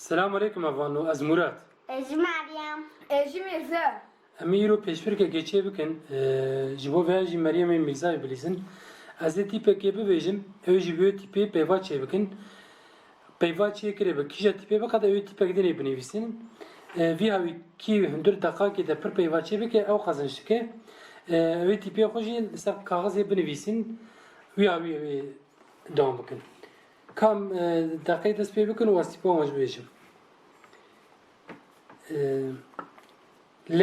Selamun Aleyküm Avanu, az Murat. Eci Meryem. Eci Mirza. Emiro peşvirke geçe bikin, jibo veya ji Meryem'in Mirza'yı bilirsin. Az de tipe kebe vejim, ev jibo tipe peyva çe bikin. Peyva çe kire bik, kişa tipe bak da ev tipe gidene binevisin. Vi havi ki hundur dakika ki de per peyva çe bike ev kazanıştı. Ev tipe hoji sak kağıt binevisin. Vi havi devam bikin. Kam dakika dest pey bikin, was tipe olmaz vejim. L.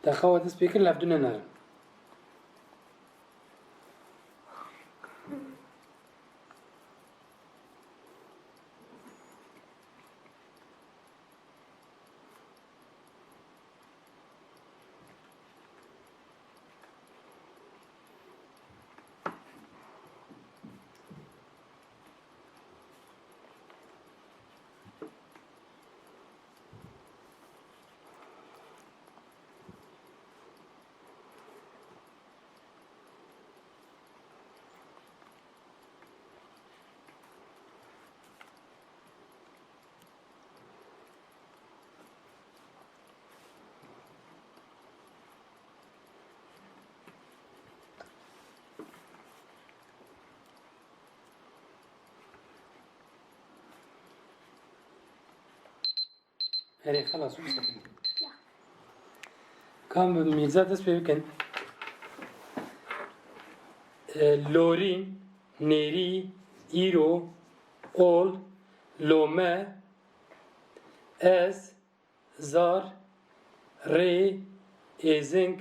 دخوات سبيكر لابدون نار هري خلاص وصل كان ميزات سبيكن لورين نيري إيرو أول لوما أز زار ري إزنك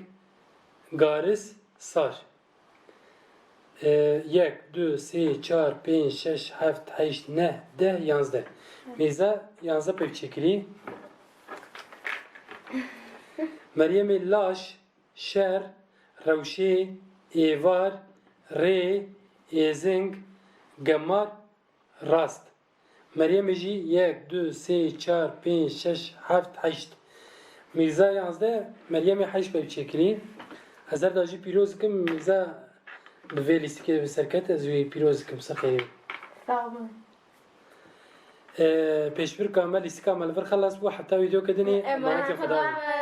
غارس صار یک دو سه چهار پنج شش هفت هشت نه ده یانزده میزه یانزده پیک چکری مریم لاش شر روشه ایوار ری ایزنگ گمار راست مریم جی یک دو سه چهار پنج شش هفت هشت میزه یانزده مریم هشت پیک چکری هزار داجی پیروز کم میزه به لیستی که بسرکت از وی پیروز کم سخیری Sağ olun. پیشبر کامل لیستی کامل ور خلاص بو حتی ویدیو کدنی Emanet خدا خدا.